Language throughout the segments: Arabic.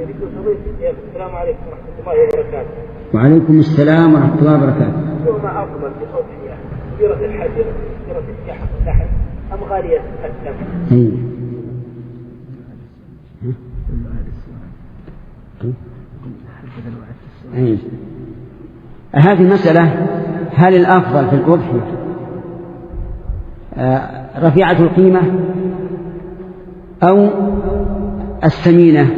السلام عليكم ورحمة الله وبركاته. وعليكم السلام ورحمة الله وبركاته. ما أفضل بأضحية كبيرة الحجر كبيرة اللحم أم غالية الثمن؟ هذه المسألة هل الأفضل في الأضحية رفيعة القيمة أو السمينة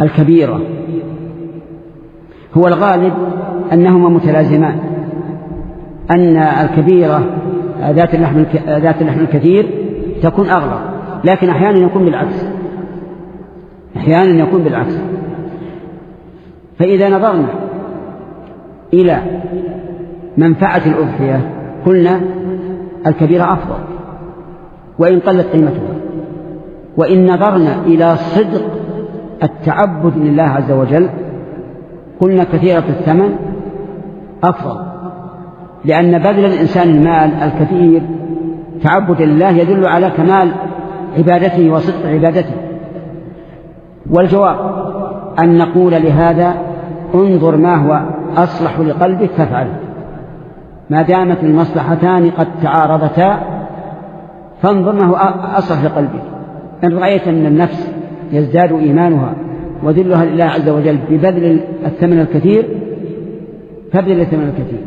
الكبيرة؟ هو الغالب أنهما متلازمان، أن الكبيرة ذات اللحم الكثير تكون أغلى، لكن أحيانا يكون بالعكس. فإذا نظرنا إلى منفعة الأضحية قلنا الكبيرة أفضل وإن قلت قيمتها، وإن نظرنا إلى صدق التعبد لله عز وجل قلنا كثيرة الثمن أفضل، لأن بذل الإنسان المال الكثير تعبد لله يدل على كمال عبادته وصدق عبادته. والجواب أن نقول لهذا انظر ما هو أصلح لقلبك فافعله، ما دامت المصلحتان قد تعارضتا فانظر ما هو أصلح لقلبك. إن رأيت أن النفس يزداد إيمانها وذلها لله عز وجل ببذل الثمن الكثير فابذل الثمن الكثير،